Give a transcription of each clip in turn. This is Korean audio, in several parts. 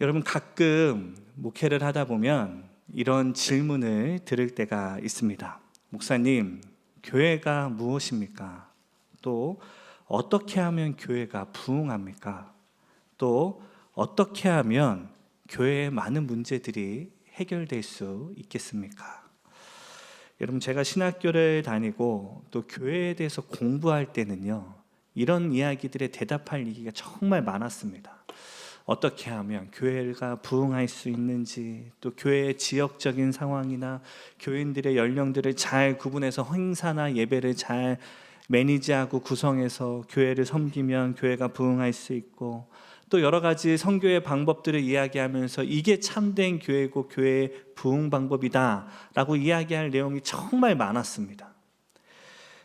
여러분, 가끔 목회를 하다 보면 이런 질문을 들을 때가 있습니다. 목사님, 교회가 무엇입니까? 또 어떻게 하면 교회가 부흥합니까? 또 어떻게 하면 교회의 많은 문제들이 해결될 수 있겠습니까? 여러분, 제가 신학교를 다니고 또 교회에 대해서 공부할 때는요, 이런 이야기들에 대답할 얘기가 정말 많았습니다. 어떻게 하면 교회가 부흥할 수 있는지, 또 교회의 지역적인 상황이나 교인들의 연령들을 잘 구분해서 행사나 예배를 잘 매니지하고 구성해서 교회를 섬기면 교회가 부흥할 수 있고, 또 여러 가지 선교의 방법들을 이야기하면서 이게 참된 교회고 교회의 부흥 방법이다 라고 이야기할 내용이 정말 많았습니다.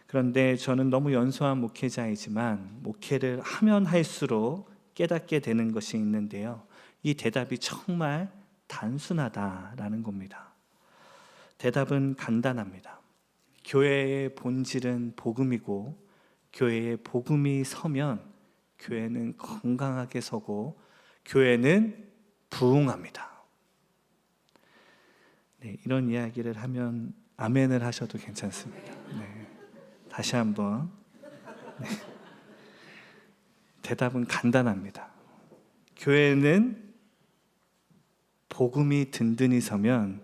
그런데 저는 너무 연소한 목회자이지만 목회를 하면 할수록 깨닫게 되는 것이 있는데요, 이 대답이 정말 단순하다라는 겁니다. 대답은 간단합니다. 교회의 본질은 복음이고, 교회의 복음이 서면 교회는 건강하게 서고 교회는 부흥합니다. 네, 이런 이야기를 하면 아멘을 하셔도 괜찮습니다. 네, 다시 한번. 네. 대답은 간단합니다. 교회는 복음이 든든히 서면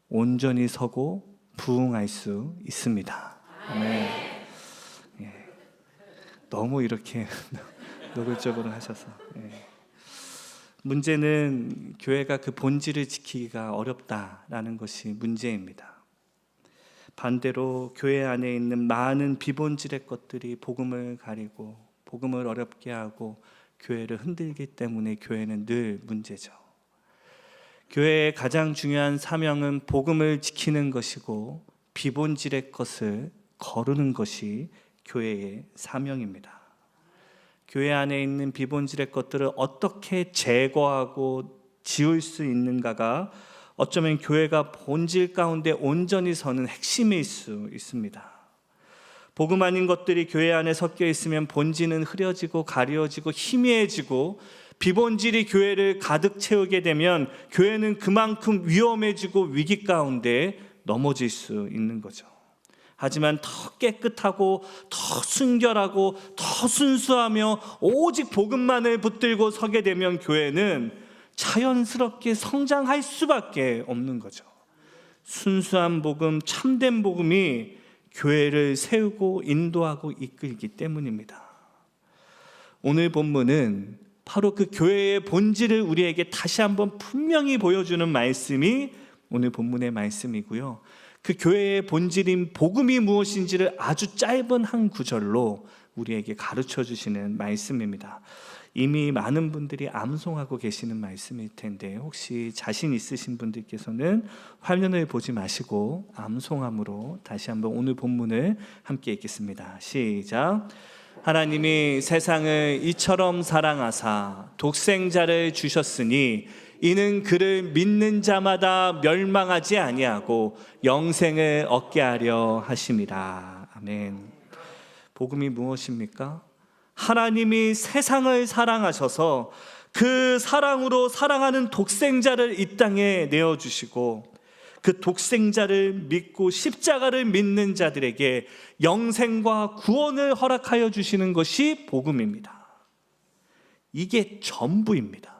온전히 서고 부흥할 수 있습니다. 네. 예. 너무 이렇게 노골적으로 하셔서. 예. 문제는 교회가 그 본질을 지키기가 어렵다라는 것이 문제입니다. 반대로 교회 안에 있는 많은 비본질의 것들이 복음을 가리고 복음을 어렵게 하고 교회를 흔들기 때문에 교회는 늘 문제죠. 교회의 가장 중요한 사명은 복음을 지키는 것이고, 비본질의 것을 거르는 것이 교회의 사명입니다. 교회 안에 있는 비본질의 것들을 어떻게 제거하고 지울 수 있는가가 어쩌면 교회가 본질 가운데 온전히 서는 핵심일 수 있습니다. 복음 아닌 것들이 교회 안에 섞여 있으면 본질은 흐려지고 가려지고 희미해지고, 비본질이 교회를 가득 채우게 되면 교회는 그만큼 위험해지고 위기 가운데 넘어질 수 있는 거죠. 하지만 더 깨끗하고 더 순결하고 더 순수하며 오직 복음만을 붙들고 서게 되면 교회는 자연스럽게 성장할 수밖에 없는 거죠. 순수한 복음, 참된 복음이 교회를 세우고 인도하고 이끌기 때문입니다. 오늘 본문은 바로 그 교회의 본질을 우리에게 다시 한번 분명히 보여주는 말씀이 오늘 본문의 말씀이고요, 그 교회의 본질인 복음이 무엇인지를 아주 짧은 한 구절로 우리에게 가르쳐 주시는 말씀입니다. 이미 많은 분들이 암송하고 계시는 말씀일 텐데, 혹시 자신 있으신 분들께서는 화면을 보지 마시고 암송함으로 다시 한번 오늘 본문을 함께 읽겠습니다. 시작. 하나님이 세상을 이처럼 사랑하사 독생자를 주셨으니 이는 그를 믿는 자마다 멸망하지 아니하고 영생을 얻게 하려 하심이라. 아멘. 복음이 무엇입니까? 하나님이 세상을 사랑하셔서 그 사랑으로 사랑하는 독생자를 이 땅에 내어주시고, 그 독생자를 믿고 십자가를 믿는 자들에게 영생과 구원을 허락하여 주시는 것이 복음입니다. 이게 전부입니다.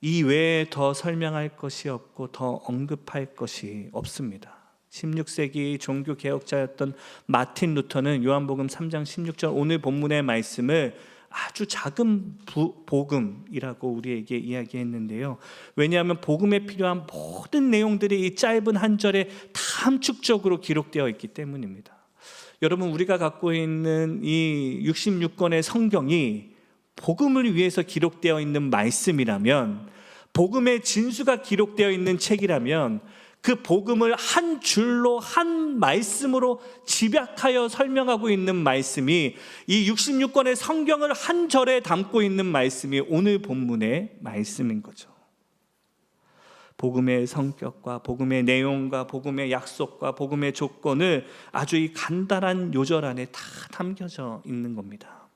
이 외에 더 설명할 것이 없고 더 언급할 것이 없습니다. 16세기 종교개혁자였던 마틴 루터는 요한복음 3장 16절 오늘 본문의 말씀을 아주 작은 복음이라고 우리에게 이야기했는데요, 왜냐하면 복음에 필요한 모든 내용들이 이 짧은 한 절에 다 함축적으로 기록되어 있기 때문입니다. 여러분, 우리가 갖고 있는 이 66권의 성경이 복음을 위해서 기록되어 있는 말씀이라면, 복음의 진수가 기록되어 있는 책이라면, 그 복음을 한 줄로 한 말씀으로 집약하여 설명하고 있는 말씀이, 이 66권의 성경을 한 절에 담고 있는 말씀이 오늘 본문의 말씀인 거죠. 복음의 성격과 복음의 내용과 복음의 약속과 복음의 조건을 아주 이 간단한 요절 안에 다 담겨져 있는 겁니다.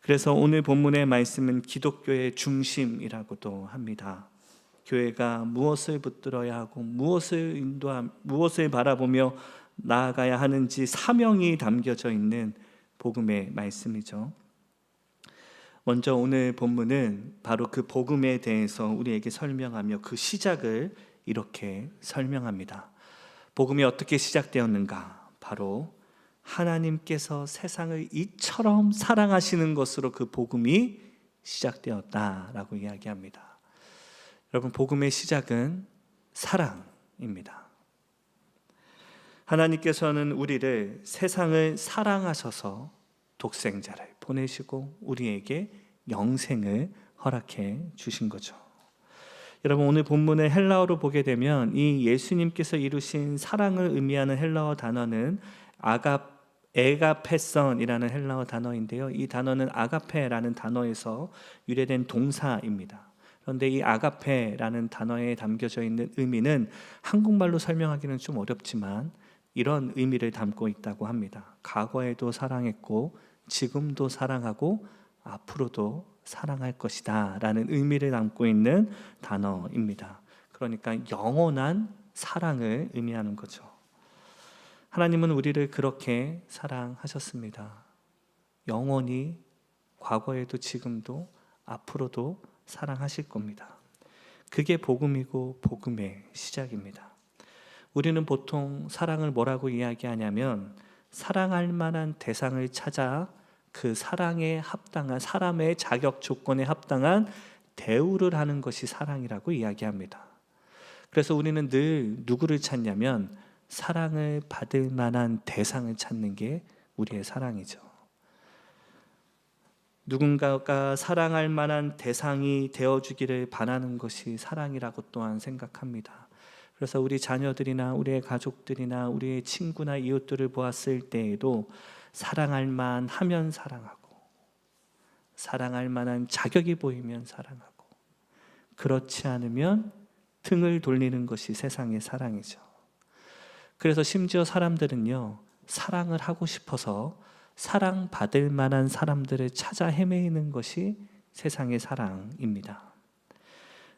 그래서 오늘 본문의 말씀은 기독교의 중심이라고도 합니다. 교회가 무엇을 붙들어야 하고 무엇을 바라보며 나아가야 하는지 사명이 담겨져 있는 복음의 말씀이죠. 먼저 오늘 본문은 바로 그 복음에 대해서 우리에게 설명하며 그 시작을 이렇게 설명합니다. 복음이 어떻게 시작되었는가? 바로 하나님께서 세상을 이처럼 사랑하시는 것으로 그 복음이 시작되었다라고 이야기합니다. 여러분, 복음의 시작은 사랑입니다. 하나님께서는 우리를 세상을 사랑하셔서 독생자를 보내시고 우리에게 영생을 허락해 주신 거죠. 여러분, 오늘 본문을 헬라어로 보게 되면 이 예수님께서 이루신 사랑을 의미하는 헬라어 단어는 에가페선이라는 헬라어 단어인데요. 이 단어는 아가페라는 단어에서 유래된 동사입니다. 그런데 이 아가페라는 단어에 담겨져 있는 의미는 한국말로 설명하기는 좀 어렵지만 이런 의미를 담고 있다고 합니다. 과거에도 사랑했고 지금도 사랑하고 앞으로도 사랑할 것이다 라는 의미를 담고 있는 단어입니다. 그러니까 영원한 사랑을 의미하는 거죠. 하나님은 우리를 그렇게 사랑하셨습니다. 영원히 과거에도 지금도 앞으로도 사랑하실 겁니다. 그게 복음이고 복음의 시작입니다. 우리는 보통 사랑을 뭐라고 이야기하냐면 사랑할 만한 대상을 찾아 그 사랑에 합당한, 사람의 자격 조건에 합당한 대우를 하는 것이 사랑이라고 이야기합니다. 그래서 우리는 늘 누구를 찾냐면 사랑을 받을 만한 대상을 찾는 게 우리의 사랑이죠. 누군가가 사랑할 만한 대상이 되어주기를 바라는 것이 사랑이라고 또한 생각합니다. 그래서 우리 자녀들이나 우리의 가족들이나 우리의 친구나 이웃들을 보았을 때에도 사랑할 만하면 사랑하고 사랑할 만한 자격이 보이면 사랑하고 그렇지 않으면 등을 돌리는 것이 세상의 사랑이죠. 그래서 심지어 사람들은요, 사랑을 하고 싶어서 사랑받을 만한 사람들을 찾아 헤매이는 것이 세상의 사랑입니다.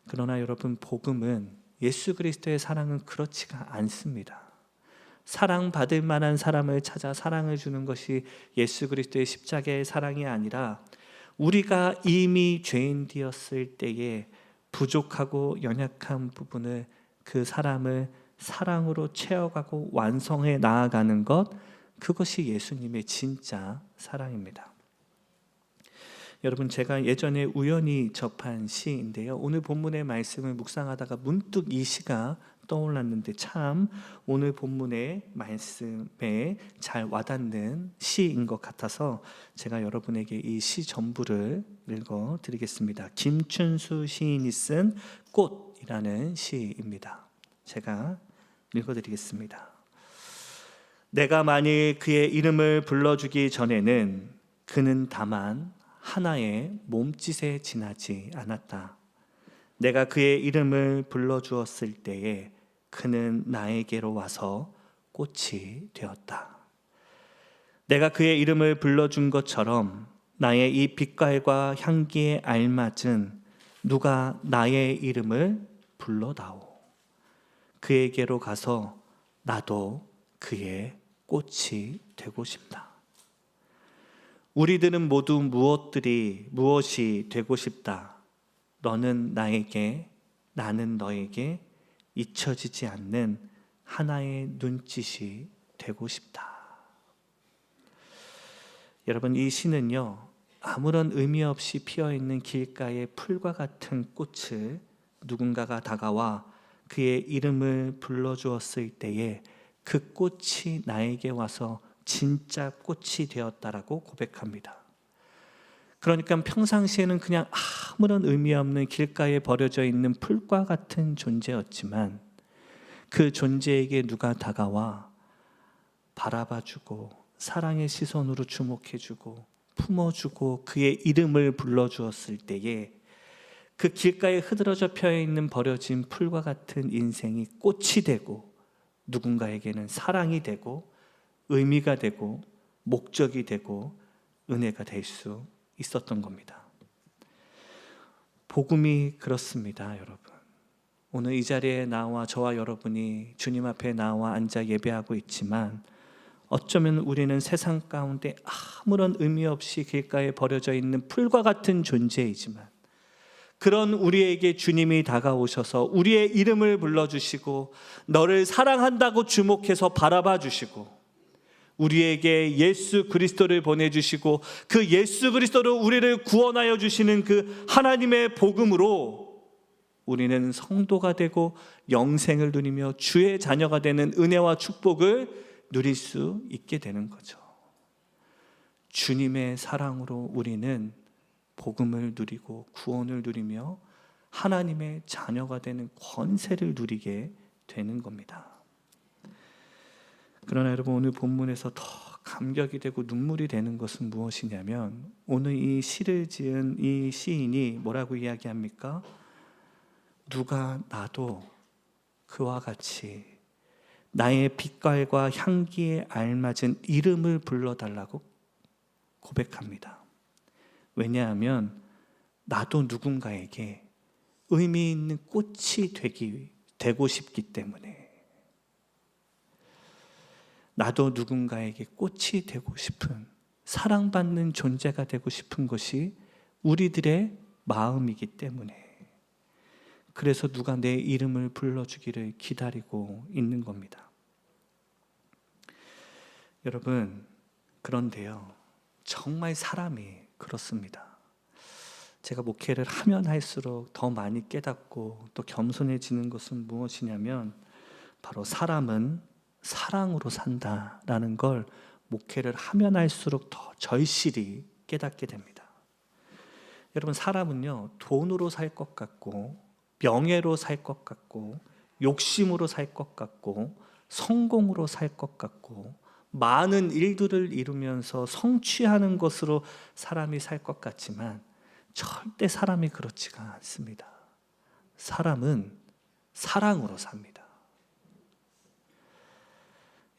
그러나 여러분, 복음은, 예수 그리스도의 사랑은 그렇지가 않습니다. 사랑받을 만한 사람을 찾아 사랑을 주는 것이 예수 그리스도의 십자가의 사랑이 아니라 우리가 이미 죄인 되었을 때에 부족하고 연약한 부분을, 그 사람을 사랑으로 채워가고 완성해 나아가는 것, 그것이 예수님의 진짜 사랑입니다. 여러분, 제가 예전에 우연히 접한 시인데요, 오늘 본문의 말씀을 묵상하다가 문득 이 시가 떠올랐는데 참 오늘 본문의 말씀에 잘 와닿는 시인 것 같아서 제가 여러분에게 이 시 전부를 읽어드리겠습니다. 김춘수 시인이 쓴 꽃이라는 시입니다. 제가 읽어드리겠습니다. 내가 만일 그의 이름을 불러주기 전에는 그는 다만 하나의 몸짓에 지나지 않았다. 내가 그의 이름을 불러주었을 때에 그는 나에게로 와서 꽃이 되었다. 내가 그의 이름을 불러준 것처럼 나의 이 빛깔과 향기에 알맞은 누가 나의 이름을 불러다오. 그에게로 가서 나도 그의 꽃이 되고 싶다. 우리들은 모두 무엇이 되고 싶다. 너는 나에게, 나는 너에게 잊혀지지 않는 하나의 눈짓이 되고 싶다. 여러분, 이 시는요, 아무런 의미 없이 피어있는 길가의 풀과 같은 꽃을 누군가가 다가와 그의 이름을 불러주었을 때에 그 꽃이 나에게 와서 진짜 꽃이 되었다라고 고백합니다. 그러니까 평상시에는 그냥 아무런 의미 없는 길가에 버려져 있는 풀과 같은 존재였지만 그 존재에게 누가 다가와 바라봐주고 사랑의 시선으로 주목해주고 품어주고 그의 이름을 불러주었을 때에 그 길가에 흐드러져 펴있는 버려진 풀과 같은 인생이 꽃이 되고 누군가에게는 사랑이 되고 의미가 되고 목적이 되고 은혜가 될 수 있었던 겁니다. 복음이 그렇습니다, 여러분. 오늘 이 자리에 나와 저와 여러분이 주님 앞에 나와 앉아 예배하고 있지만 어쩌면 우리는 세상 가운데 아무런 의미 없이 길가에 버려져 있는 풀과 같은 존재이지만 그런 우리에게 주님이 다가오셔서 우리의 이름을 불러주시고 너를 사랑한다고 주목해서 바라봐 주시고 우리에게 예수 그리스도를 보내주시고 그 예수 그리스도로 우리를 구원하여 주시는 그 하나님의 복음으로 우리는 성도가 되고 영생을 누리며 주의 자녀가 되는 은혜와 축복을 누릴 수 있게 되는 거죠. 주님의 사랑으로 우리는 복음을 누리고 구원을 누리며 하나님의 자녀가 되는 권세를 누리게 되는 겁니다. 그러나 여러분, 오늘 본문에서 더 감격이 되고 눈물이 되는 것은 무엇이냐면 오늘 이 시를 지은 이 시인이 뭐라고 이야기합니까? 누가 나도 그와 같이 나의 빛깔과 향기에 알맞은 이름을 불러달라고 고백합니다. 왜냐하면 나도 누군가에게 의미 있는 꽃이 되고 싶기 때문에, 나도 누군가에게 꽃이 되고 싶은, 사랑받는 존재가 되고 싶은 것이 우리들의 마음이기 때문에, 그래서 누가 내 이름을 불러주기를 기다리고 있는 겁니다. 여러분, 그런데요, 정말 사람이 그렇습니다. 제가 목회를 하면 할수록 더 많이 깨닫고 또 겸손해지는 것은 무엇이냐면 바로 사람은 사랑으로 산다라는 걸 목회를 하면 할수록 더 절실히 깨닫게 됩니다. 여러분, 사람은요, 돈으로 살 것 같고 명예로 살 것 같고 욕심으로 살 것 같고 성공으로 살 것 같고 많은 일들을 이루면서 성취하는 것으로 사람이 살 것 같지만 절대 사람이 그렇지가 않습니다. 사람은 사랑으로 삽니다.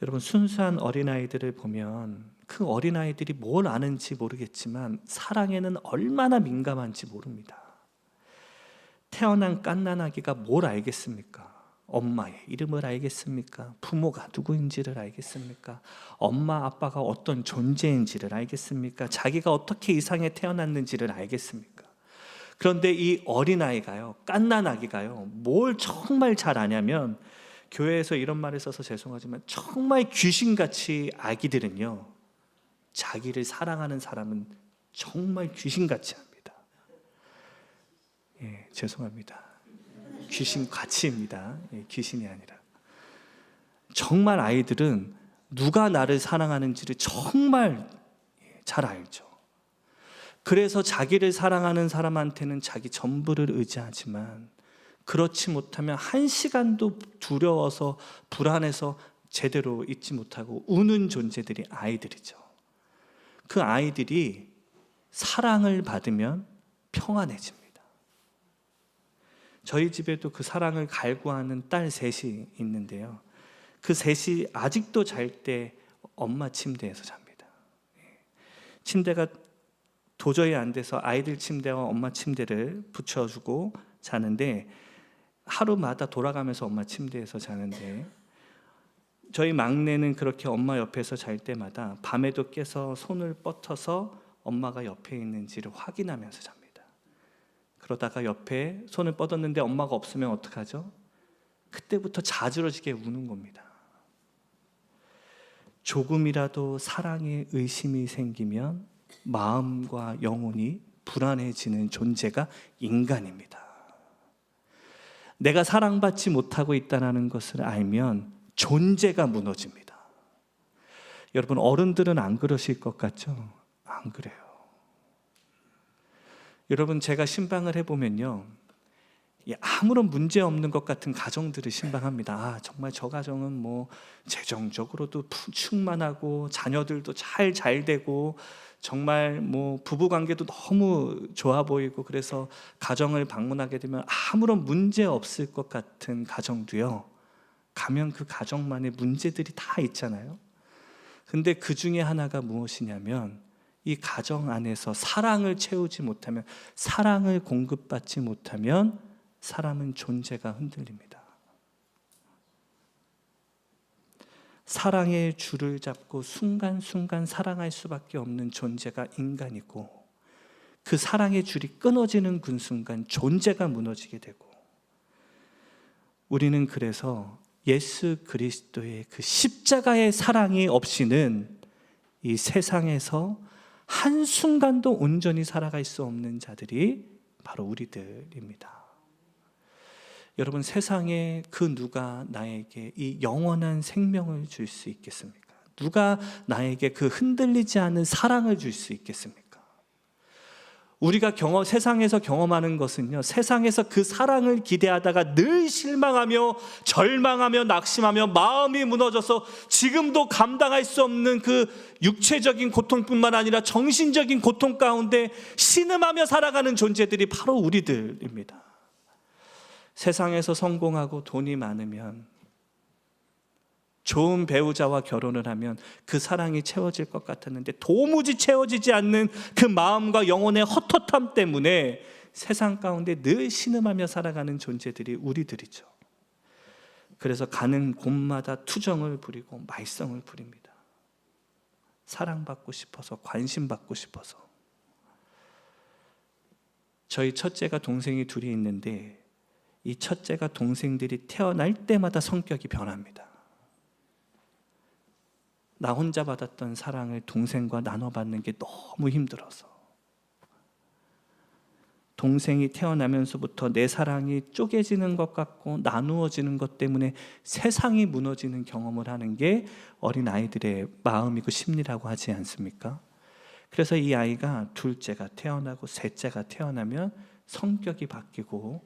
여러분, 순수한 어린아이들을 보면 그 어린아이들이 뭘 아는지 모르겠지만 사랑에는 얼마나 민감한지 모릅니다. 태어난 갓난아기가 뭘 알겠습니까? 엄마의 이름을 알겠습니까? 부모가 누구인지를 알겠습니까? 엄마 아빠가 어떤 존재인지를 알겠습니까? 자기가 어떻게 이 세상에 태어났는지를 알겠습니까? 그런데 이 어린아이가요, 갓난아기가요, 뭘 정말 잘 아냐면, 교회에서 이런 말을 써서 죄송하지만 정말 귀신같이 아기들은요, 자기를 사랑하는 사람은 정말 귀신같이 합니다. 예, 죄송합니다. 귀신같이입니다. 예, 귀신이 아니라. 정말 아이들은 누가 나를 사랑하는지를 정말 잘 알죠. 그래서 자기를 사랑하는 사람한테는 자기 전부를 의지하지만 그렇지 못하면 한 시간도 두려워서 불안해서 제대로 있지 못하고 우는 존재들이 아이들이죠. 그 아이들이 사랑을 받으면 평안해집니다. 저희 집에도 그 사랑을 갈구하는 딸 셋이 있는데요, 그 셋이 아직도 잘 때 엄마 침대에서 잡니다. 침대가 도저히 안 돼서 아이들 침대와 엄마 침대를 붙여주고 자는데, 하루마다 돌아가면서 엄마 침대에서 자는데, 저희 막내는 그렇게 엄마 옆에서 잘 때마다 밤에도 깨서 손을 뻗어서 엄마가 옆에 있는지를 확인하면서 잡니다. 그러다가 옆에 손을 뻗었는데 엄마가 없으면 어떡하죠? 그때부터 자지러지게 우는 겁니다. 조금이라도 사랑에 의심이 생기면 마음과 영혼이 불안해지는 존재가 인간입니다. 내가 사랑받지 못하고 있다는 것을 알면 존재가 무너집니다. 여러분, 어른들은 안 그러실 것 같죠? 안 그래요. 여러분, 제가 신방을 해보면요, 아무런 문제 없는 것 같은 가정들을 신방합니다. 정말 저 가정은 뭐 재정적으로도 충만하고 자녀들도 잘 되고 정말 뭐 부부관계도 너무 좋아 보이고, 그래서 가정을 방문하게 되면 아무런 문제 없을 것 같은 가정도요, 가면 그 가정만의 문제들이 다 있잖아요. 근데 그 중에 하나가 무엇이냐면 이 가정 안에서 사랑을 채우지 못하면, 사랑을 공급받지 못하면 사람은 존재가 흔들립니다. 사랑의 줄을 잡고 순간순간 사랑할 수밖에 없는 존재가 인간이고, 그 사랑의 줄이 끊어지는 그 순간 존재가 무너지게 되고, 우리는 그래서 예수 그리스도의 그 십자가의 사랑이 없이는 이 세상에서 한순간도 온전히 살아갈 수 없는 자들이 바로 우리들입니다. 여러분, 세상에 그 누가 나에게 이 영원한 생명을 줄 수 있겠습니까? 누가 나에게 그 흔들리지 않는 사랑을 줄 수 있겠습니까? 우리가 세상에서 경험하는 것은요, 세상에서 그 사랑을 기대하다가 늘 실망하며 절망하며 낙심하며 마음이 무너져서 지금도 감당할 수 없는 그 육체적인 고통뿐만 아니라 정신적인 고통 가운데 신음하며 살아가는 존재들이 바로 우리들입니다. 세상에서 성공하고 돈이 많으면, 좋은 배우자와 결혼을 하면 그 사랑이 채워질 것 같았는데 도무지 채워지지 않는 그 마음과 영혼의 헛헛함 때문에 세상 가운데 늘 신음하며 살아가는 존재들이 우리들이죠. 그래서 가는 곳마다 투정을 부리고 말썽을 부립니다. 사랑받고 싶어서, 관심받고 싶어서. 저희 첫째가 동생이 둘이 있는데, 이 첫째가 동생들이 태어날 때마다 성격이 변합니다. 나 혼자 받았던 사랑을 동생과 나눠받는 게 너무 힘들어서, 동생이 태어나면서부터 내 사랑이 쪼개지는 것 같고 나누어지는 것 때문에 세상이 무너지는 경험을 하는 게 어린아이들의 마음이고 심리라고 하지 않습니까? 그래서 이 아이가 둘째가 태어나고 셋째가 태어나면 성격이 바뀌고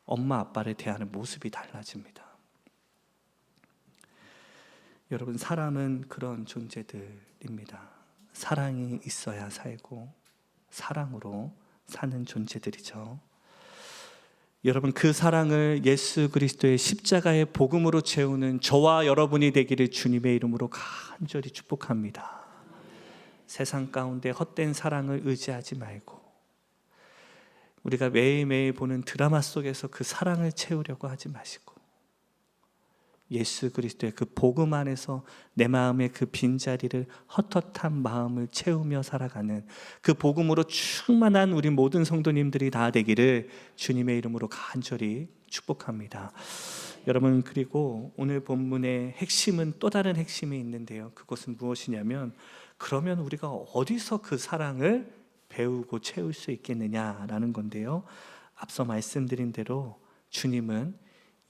엄마 아빠를 대하는 모습이 달라집니다. 여러분, 사람은 그런 존재들입니다. 사랑이 있어야 살고 사랑으로 사는 존재들이죠. 여러분, 그 사랑을 예수 그리스도의 십자가의 복음으로 채우는 저와 여러분이 되기를 주님의 이름으로 간절히 축복합니다. 세상 가운데 헛된 사랑을 의지하지 말고, 우리가 매일매일 보는 드라마 속에서 그 사랑을 채우려고 하지 마시고, 예수 그리스도의 그 복음 안에서 내 마음의 그 빈자리를, 헛헛한 마음을 채우며 살아가는 그 복음으로 충만한 우리 모든 성도님들이 다 되기를 주님의 이름으로 간절히 축복합니다. 여러분, 그리고 오늘 본문의 핵심은 또 다른 핵심이 있는데요, 그것은 무엇이냐면, 그러면 우리가 어디서 그 사랑을 배우고 채울 수 있겠느냐라는 건데요, 앞서 말씀드린 대로 주님은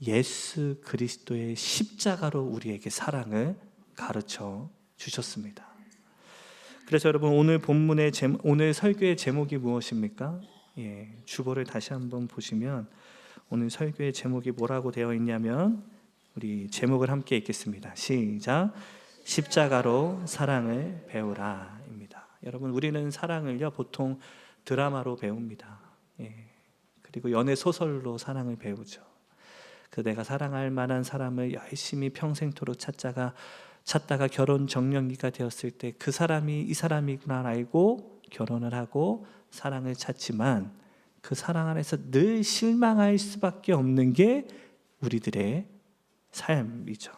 예수 그리스도의 십자가로 우리에게 사랑을 가르쳐 주셨습니다. 그래서 여러분, 오늘 본문의 오늘 설교의 제목이 무엇입니까? 주보를 다시 한번 보시면 오늘 설교의 제목이 뭐라고 되어 있냐면, 우리 제목을 함께 읽겠습니다. 시작. 십자가로 사랑을 배우라입니다. 여러분, 우리는 사랑을요 보통 드라마로 배웁니다. 그리고 연애 소설로 사랑을 배우죠. 그 내가 사랑할 만한 사람을 열심히 평생토록 찾다가 결혼 정년기가 되었을 때 그 사람이 이 사람이구나 알고 결혼을 하고 사랑을 찾지만, 그 사랑 안에서 늘 실망할 수밖에 없는 게 우리들의 삶이죠.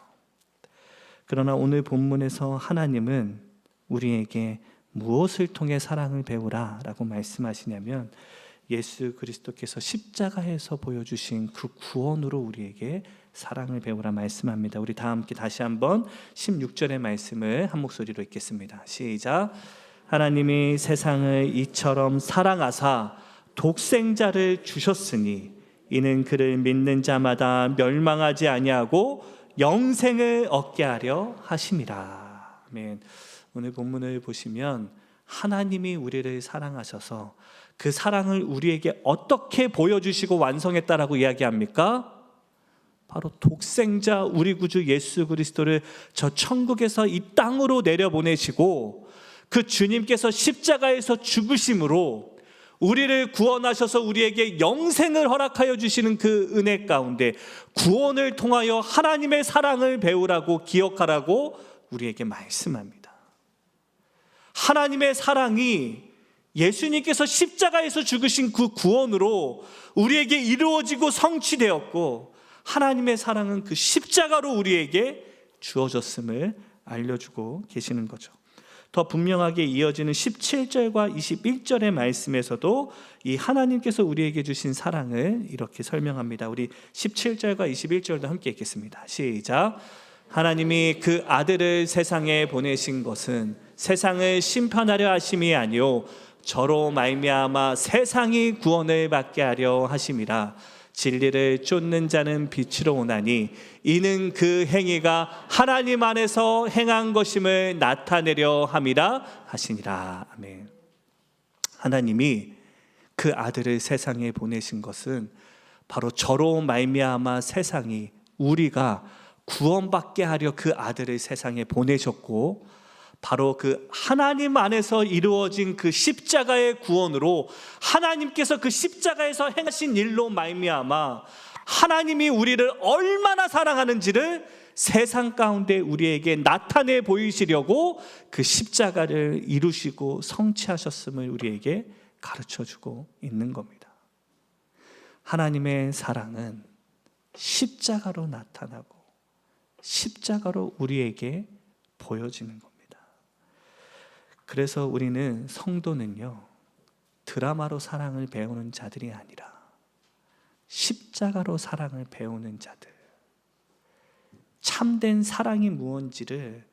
그러나 오늘 본문에서 하나님은 우리에게 무엇을 통해 사랑을 배우라 라고 말씀하시냐면, 예수 그리스도께서 십자가에서 보여주신 그 구원으로 우리에게 사랑을 배우라 말씀합니다. 우리 다 함께 다시 한번 16절의 말씀을 한 목소리로 읽겠습니다. 시작. 하나님이 세상을 이처럼 사랑하사 독생자를 주셨으니 이는 그를 믿는 자마다 멸망하지 아니하고 영생을 얻게 하려 하심이라. 아멘. 오늘 본문을 보시면 하나님이 우리를 사랑하셔서 그 사랑을 우리에게 어떻게 보여주시고 완성했다라고 이야기합니까? 바로 독생자 우리 구주 예수 그리스도를 저 천국에서 이 땅으로 내려보내시고, 그 주님께서 십자가에서 죽으심으로 우리를 구원하셔서 우리에게 영생을 허락하여 주시는 그 은혜 가운데 구원을 통하여 하나님의 사랑을 배우라고, 기억하라고 우리에게 말씀합니다. 하나님의 사랑이 예수님께서 십자가에서 죽으신 그 구원으로 우리에게 이루어지고 성취되었고, 하나님의 사랑은 그 십자가로 우리에게 주어졌음을 알려주고 계시는 거죠. 더 분명하게 이어지는 17절과 21절의 말씀에서도 이 하나님께서 우리에게 주신 사랑을 이렇게 설명합니다. 우리 17절과 21절도 함께 읽겠습니다. 시작. 하나님이 그 아들을 세상에 보내신 것은 세상을 심판하려 하심이 아니요 저로 말미암아 세상이 구원을 받게 하려 하심이라. 진리를 쫓는 자는 빛으로 오나니 이는 그 행위가 하나님 안에서 행한 것임을 나타내려 함이라 하시니라. 아멘. 하나님이 그 아들을 세상에 보내신 것은 바로 저로 말미암아 세상이, 우리가 구원받게 하려 그 아들을 세상에 보내셨고, 바로 그 하나님 안에서 이루어진 그 십자가의 구원으로 하나님께서 그 십자가에서 행하신 일로 말미암아 하나님이 우리를 얼마나 사랑하는지를 세상 가운데 우리에게 나타내 보이시려고 그 십자가를 이루시고 성취하셨음을 우리에게 가르쳐주고 있는 겁니다. 하나님의 사랑은 십자가로 나타나고 십자가로 우리에게 보여지는 겁니다. 그래서 우리는, 성도는요, 드라마로 사랑을 배우는 자들이 아니라 십자가로 사랑을 배우는 자들, 참된 사랑이 무엇인지를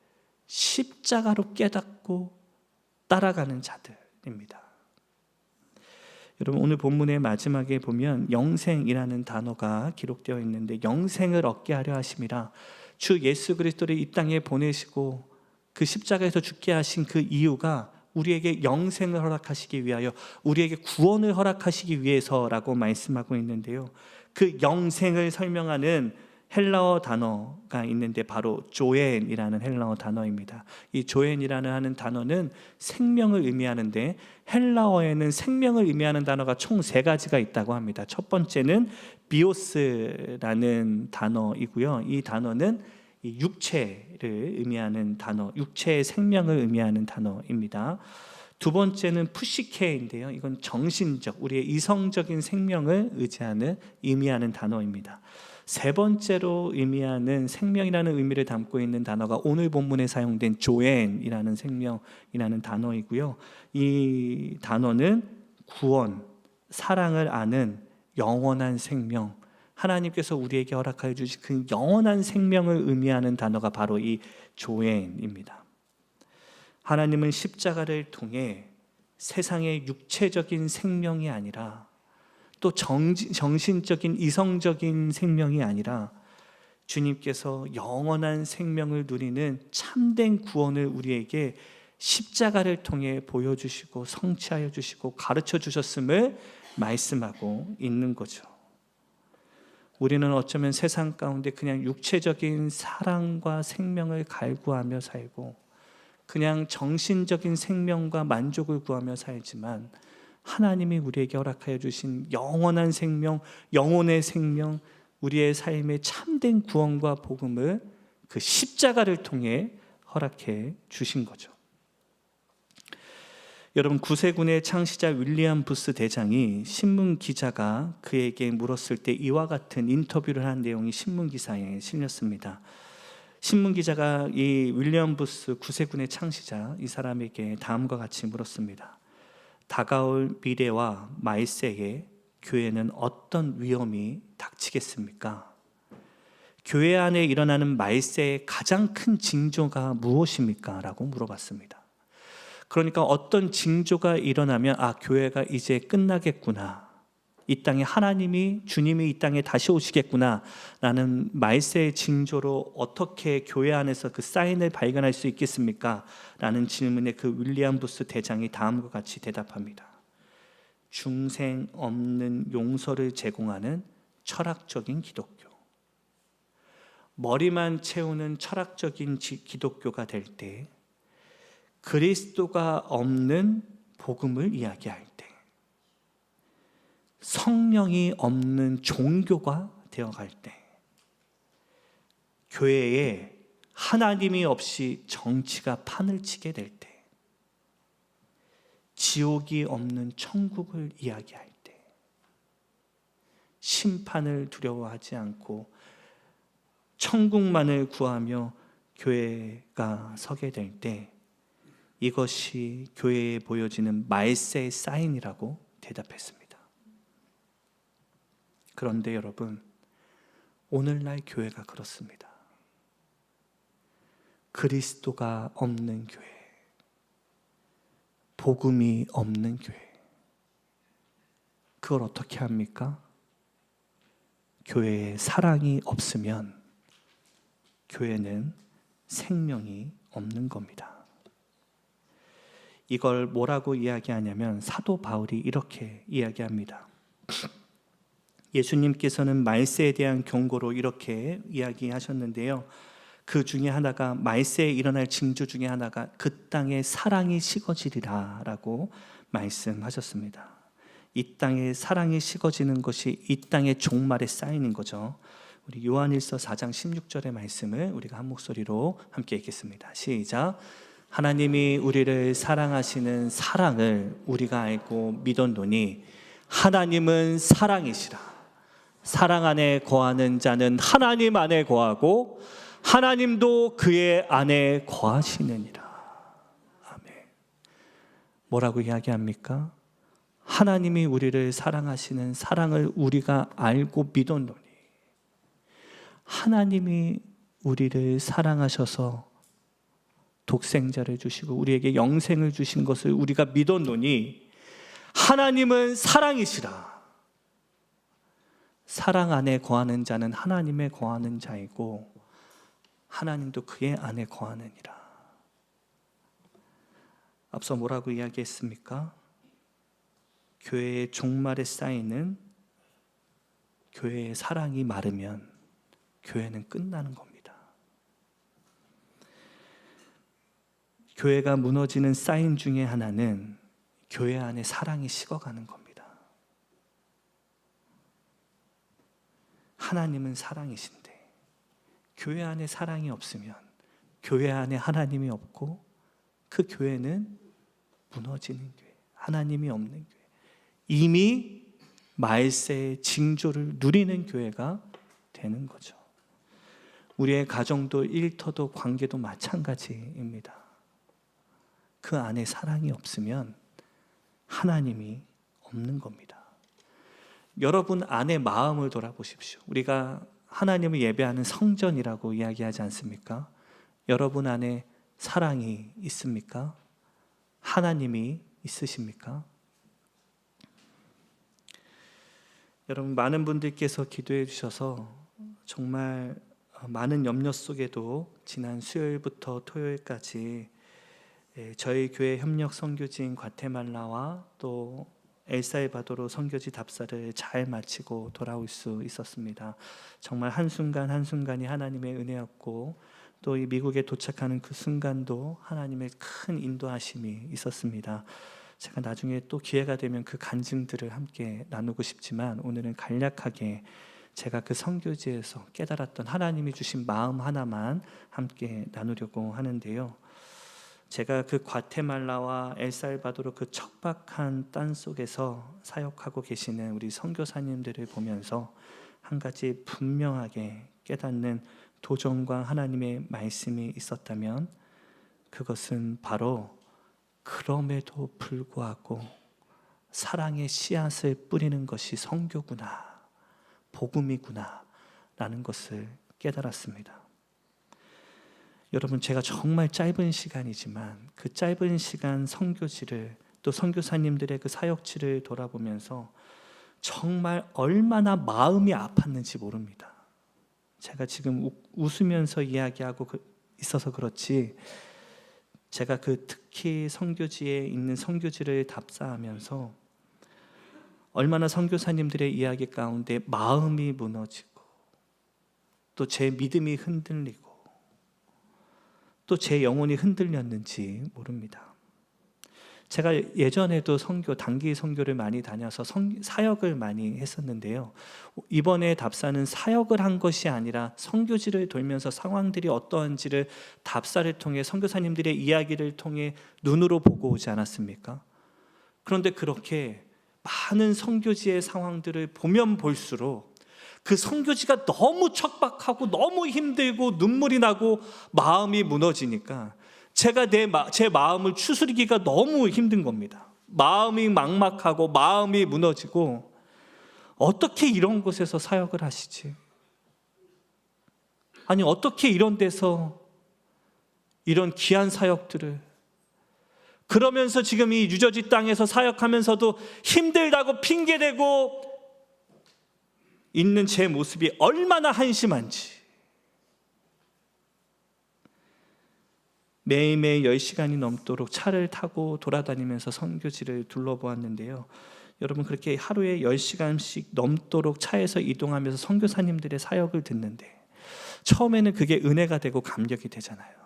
십자가로 깨닫고 따라가는 자들입니다. 여러분, 오늘 본문의 마지막에 보면 영생이라는 단어가 기록되어 있는데, 영생을 얻게 하려 하심이라, 주 예수 그리스도를 이 땅에 보내시고 그 십자가에서 죽게 하신 그 이유가 우리에게 영생을 허락하시기 위하여, 우리에게 구원을 허락하시기 위해서라고 말씀하고 있는데요, 그 영생을 설명하는 헬라어 단어가 있는데 바로 조엔이라는 헬라어 단어입니다. 이 조엔이라는 단어는 생명을 의미하는데, 헬라어에는 생명을 의미하는 단어가 총 3가지가 있다고 합니다. 첫 번째는 비오스라는 단어이고요, 이 단어는 이 육체를 의미하는 단어, 육체의 생명을 의미하는 단어입니다. 두 번째는 푸시케인데요, 이건 정신적, 우리의 이성적인 생명을 의미하는 단어입니다. 세 번째로 의미하는 생명이라는 의미를 담고 있는 단어가 오늘 본문에 사용된 조엔이라는 생명이라는 단어이고요, 이 단어는 구원, 사랑을 아는 영원한 생명, 하나님께서 우리에게 허락하여 주신 그 영원한 생명을 의미하는 단어가 바로 이 조엔입니다. 하나님은 십자가를 통해 세상의 육체적인 생명이 아니라, 또 정신적인 이성적인 생명이 아니라, 주님께서 영원한 생명을 누리는 참된 구원을 우리에게 십자가를 통해 보여주시고 성취하여 주시고 가르쳐 주셨음을 말씀하고 있는 거죠. 우리는 어쩌면 세상 가운데 그냥 육체적인 사랑과 생명을 갈구하며 살고, 그냥 정신적인 생명과 만족을 구하며 살지만, 하나님이 우리에게 허락하여 주신 영원한 생명, 영혼의 생명, 우리의 삶의 참된 구원과 복음을 그 십자가를 통해 허락해 주신 거죠. 여러분, 구세군의 창시자 윌리엄 부스 대장이 신문 기자가 그에게 물었을 때 이와 같은 인터뷰를 한 내용이 신문 기사에 실렸습니다. 신문 기자가 이 윌리엄 부스 구세군의 창시자, 이 사람에게 다음과 같이 물었습니다. 다가올 미래와 말세에 교회는 어떤 위험이 닥치겠습니까? 교회 안에 일어나는 말세의 가장 큰 징조가 무엇입니까? 라고 물어봤습니다. 그러니까 어떤 징조가 일어나면, 아, 교회가 이제 끝나겠구나, 이 땅에 주님이 이 땅에 다시 오시겠구나 라는 말세의 징조로 어떻게 교회 안에서 그 사인을 발견할 수 있겠습니까? 라는 질문에 그 윌리엄 부스 대장이 다음과 같이 대답합니다. 중생 없는 용서를 제공하는 철학적인 기독교, 머리만 채우는 철학적인 기독교가 될 때, 그리스도가 없는 복음을 이야기할 때, 성령이 없는 종교가 되어갈 때, 교회에 하나님이 없이 정치가 판을 치게 될 때, 지옥이 없는 천국을 이야기할 때, 심판을 두려워하지 않고 천국만을 구하며 교회가 서게 될 때, 이것이 교회에 보여지는 말세의 사인이라고 대답했습니다. 그런데 여러분, 오늘날 교회가 그렇습니다. 그리스도가 없는 교회, 복음이 없는 교회, 그걸 어떻게 합니까? 교회에 사랑이 없으면 교회는 생명이 없는 겁니다. 이걸 뭐라고 이야기하냐면 사도 바울이 이렇게 이야기합니다. 예수님께서는 말세에 대한 경고로 이렇게 이야기하셨는데요, 그 중에 하나가, 말세에 일어날 징조 중에 하나가 그 땅에 사랑이 식어지리라 라고 말씀하셨습니다. 이 땅에 사랑이 식어지는 것이 이 땅의 종말의 사인인 거죠. 우리 요한일서 4장 16절의 말씀을 우리가 한 목소리로 함께 읽겠습니다. 시작. 하나님이 우리를 사랑하시는 사랑을 우리가 알고 믿었노니 하나님은 사랑이시라. 사랑 안에 거하는 자는 하나님 안에 거하고 하나님도 그의 안에 거하시느니라. 아멘. 뭐라고 이야기합니까? 하나님이 우리를 사랑하시는 사랑을 우리가 알고 믿었노니, 하나님이 우리를 사랑하셔서 독생자를 주시고 우리에게 영생을 주신 것을 우리가 믿었노니 하나님은 사랑이시라. 사랑 안에 거하는 자는 하나님에 거하는 자이고 하나님도 그의 안에 거하느니라. 앞서 뭐라고 이야기했습니까? 교회의 종말의 사인은 교회의 사랑이 마르면 교회는 끝나는 겁니다. 교회가 무너지는 사인 중에 하나는 교회 안에 사랑이 식어가는 겁니다. 하나님은 사랑이신데 교회 안에 사랑이 없으면, 교회 안에 하나님이 없고 그 교회는 무너지는 교회, 하나님이 없는 교회, 이미 말세의 징조를 누리는 교회가 되는 거죠. 우리의 가정도 일터도 관계도 마찬가지입니다. 그 안에 사랑이 없으면 하나님이 없는 겁니다. 여러분 안에 마음을 돌아보십시오. 우리가 하나님을 예배하는 성전이라고 이야기하지 않습니까? 여러분 안에 사랑이 있습니까? 하나님이 있으십니까? 여러분, 많은 분들께서 기도해 주셔서 정말 많은 염려 속에도 지난 수요일부터 토요일까지 저희 교회 협력 선교지인 과테말라와 또 엘살바도르 선교지 답사를 잘 마치고 돌아올 수 있었습니다. 정말 한순간 한순간이 하나님의 은혜였고, 또 이 미국에 도착하는 그 순간도 하나님의 큰 인도하심이 있었습니다. 제가 나중에 또 기회가 되면 그 간증들을 함께 나누고 싶지만, 오늘은 간략하게 제가 그 선교지에서 깨달았던 하나님이 주신 마음 하나만 함께 나누려고 하는데요. 제가 그 과테말라와 엘살바도르 그 척박한 땅 속에서 사역하고 계시는 우리 선교사님들을 보면서 한 가지 분명하게 깨닫는 도전과 하나님의 말씀이 있었다면, 그것은 바로 그럼에도 불구하고 사랑의 씨앗을 뿌리는 것이 선교구나, 복음이구나 라는 것을 깨달았습니다. 여러분, 제가 정말 짧은 시간이지만 그 짧은 시간 선교지를, 또 선교사님들의 그 사역지를 돌아보면서 정말 얼마나 마음이 아팠는지 모릅니다. 제가 지금 웃으면서 이야기하고 있어서 그렇지, 제가 그 특히 선교지에 있는 선교지를 답사하면서 얼마나 선교사님들의 이야기 가운데 마음이 무너지고 또 제 믿음이 흔들리고 또 제 영혼이 흔들렸는지 모릅니다. 제가 예전에도 단기 선교를 많이 다녀서 사역을 많이 했었는데요. 이번에 답사는 사역을 한 것이 아니라 선교지를 돌면서 상황들이 어떠한지를 답사를 통해 선교사님들의 이야기를 통해 눈으로 보고 오지 않았습니까? 그런데 그렇게 많은 선교지의 상황들을 보면 볼수록 그 선교지가 너무 척박하고 너무 힘들고 눈물이 나고 마음이 무너지니까 제가 제 마음을 추스리기가 너무 힘든 겁니다. 마음이 막막하고 마음이 무너지고 어떻게 이런 곳에서 사역을 하시지? 아니 어떻게 이런 데서 이런 귀한 사역들을, 그러면서 지금 이 유저지 땅에서 사역하면서도 힘들다고 핑계대고 있는 제 모습이 얼마나 한심한지. 매일매일 10시간이 넘도록 차를 타고 돌아다니면서 선교지를 둘러보았는데요, 여러분 그렇게 하루에 10시간씩 넘도록 차에서 이동하면서 선교사님들의 사역을 듣는데 처음에는 그게 은혜가 되고 감격이 되잖아요.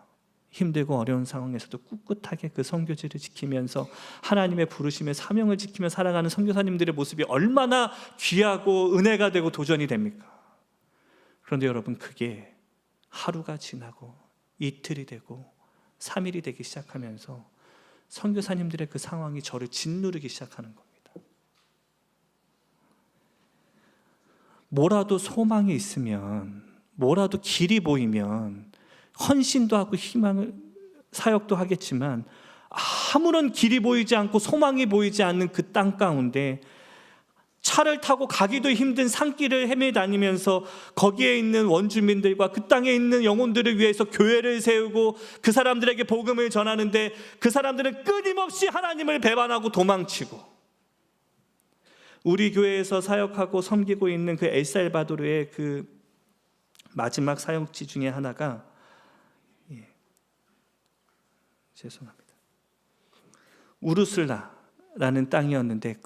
힘들고 어려운 상황에서도 꿋꿋하게 그 선교지를 지키면서 하나님의 부르심의 사명을 지키며 살아가는 선교사님들의 모습이 얼마나 귀하고 은혜가 되고 도전이 됩니까? 그런데 여러분 그게 하루가 지나고 이틀이 되고 3일이 되기 시작하면서 선교사님들의 그 상황이 저를 짓누르기 시작하는 겁니다. 뭐라도 소망이 있으면, 뭐라도 길이 보이면 헌신도 하고 희망을, 사역도 하겠지만 아무런 길이 보이지 않고 소망이 보이지 않는 그 땅 가운데 차를 타고 가기도 힘든 산길을 헤매다니면서 거기에 있는 원주민들과 그 땅에 있는 영혼들을 위해서 교회를 세우고 그 사람들에게 복음을 전하는데 그 사람들은 끊임없이 하나님을 배반하고 도망치고, 우리 교회에서 사역하고 섬기고 있는 그 엘살바도르의 그 마지막 사역지 중에 하나가 죄송합니다. 우르슬라라는 땅이었는데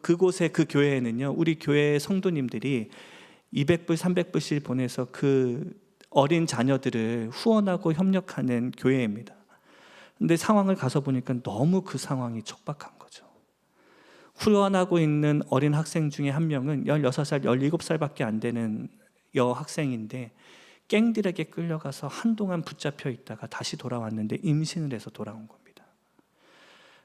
그곳의 그 교회에는요, 우리 교회 성도님들이 200불, 300불씩 보내서 그 어린 자녀들을 후원하고 협력하는 교회입니다. 근데 상황을 가서 보니까 너무 그 상황이 척박한 거죠. 후원하고 있는 어린 학생 중에 한 명은 16살, 17살밖에 안 되는 여학생인데 갱들에게 끌려가서 한동안 붙잡혀 있다가 다시 돌아왔는데 임신을 해서 돌아온 겁니다.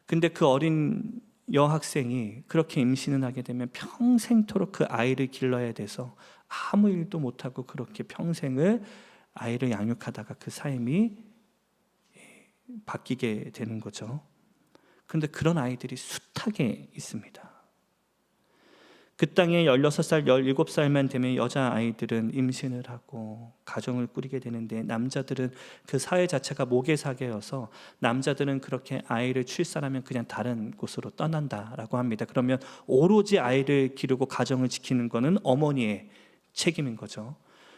근데 그 어린 여학생이 그렇게 임신을 하게 되면 평생토록 그 아이를 길러야 돼서 아무 일도 못하고 그렇게 평생을 아이를 양육하다가 그 삶이 바뀌게 되는 거죠. 그런데 그런 아이들이 숱하게 있습니다. 그 땅에 16살, 17살만 되면 여자아이들은 임신을 하고 가정을 꾸리게 되는데 남자들은 그 사회 자체가 모계사계여서 남자들은 그렇게 아이를 출산하면 그냥 다른 곳으로 떠난다라고 합니다. 그러면 오로지 아이를 기르고 가정을 지키는 것은 어머니의 책임인 거죠.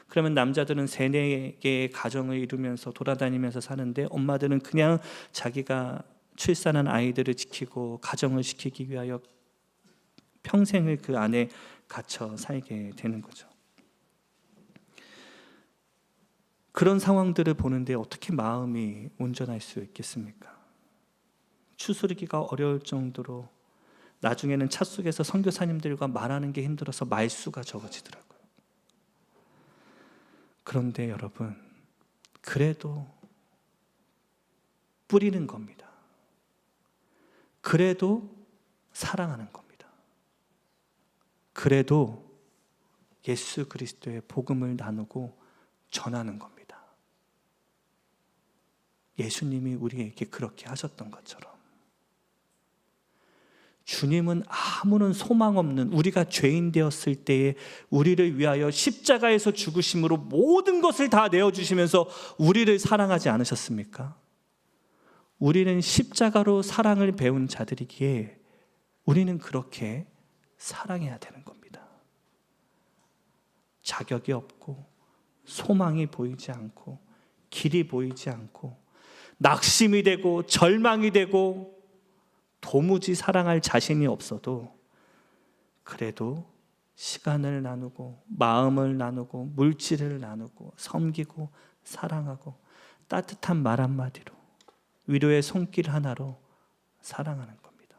그러면 남자들은 3-4개의 가정을 이루면서 돌아다니면서 사는데 엄마들은 그냥 자기가 출산한 아이들을 지키고 가정을 지키기 위하여 평생을 그 안에 갇혀 살게 되는 거죠. 그런 상황들을 보는데 어떻게 마음이 온전할 수 있겠습니까? 추스르기가 어려울 정도로 나중에는 차 속에서 선교사님들과 말하는 게 힘들어서 말수가 적어지더라고요. 그런데 여러분, 그래도 뿌리는 겁니다. 그래도 사랑하는 겁니다. 그래도 예수 그리스도의 복음을 나누고 전하는 겁니다. 예수님이 우리에게 그렇게 하셨던 것처럼 주님은 아무런 소망 없는 우리가 죄인 되었을 때에 우리를 위하여 십자가에서 죽으심으로 모든 것을 다 내어주시면서 우리를 사랑하지 않으셨습니까? 우리는 십자가로 사랑을 배운 자들이기에 우리는 그렇게 사랑해야 되는 겁니다. 자격이 없고 소망이 보이지 않고 길이 보이지 않고 낙심이 되고 절망이 되고 도무지 사랑할 자신이 없어도 그래도 시간을 나누고 마음을 나누고 물질을 나누고 섬기고 사랑하고 따뜻한 말 한마디로 위로의 손길 하나로 사랑하는 겁니다.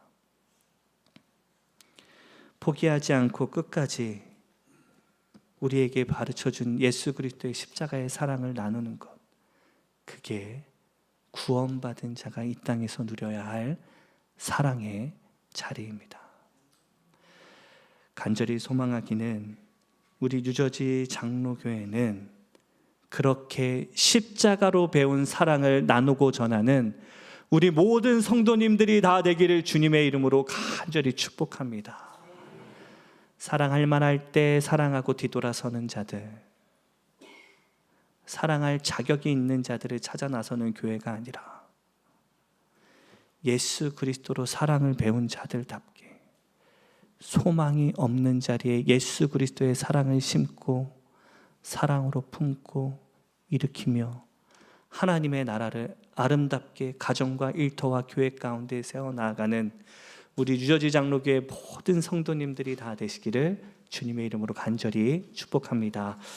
포기하지 않고 끝까지 우리에게 가르쳐준 예수 그리스도의 십자가의 사랑을 나누는 것, 그게 구원받은 자가 이 땅에서 누려야 할 사랑의 자리입니다. 간절히 소망하기는 우리 유저지 장로교회는 그렇게 십자가로 배운 사랑을 나누고 전하는 우리 모든 성도님들이 다 되기를 주님의 이름으로 간절히 축복합니다. 사랑할 만할 때 사랑하고 뒤돌아서는 자들, 사랑할 자격이 있는 자들을 찾아 나서는 교회가 아니라 예수 그리스도로 사랑을 배운 자들답게 소망이 없는 자리에 예수 그리스도의 사랑을 심고 사랑으로 품고 일으키며 하나님의 나라를 아름답게 가정과 일터와 교회 가운데 세워나가는 우리 유저지 장로교회 모든 성도님들이 다 되시기를 주님의 이름으로 간절히 축복합니다.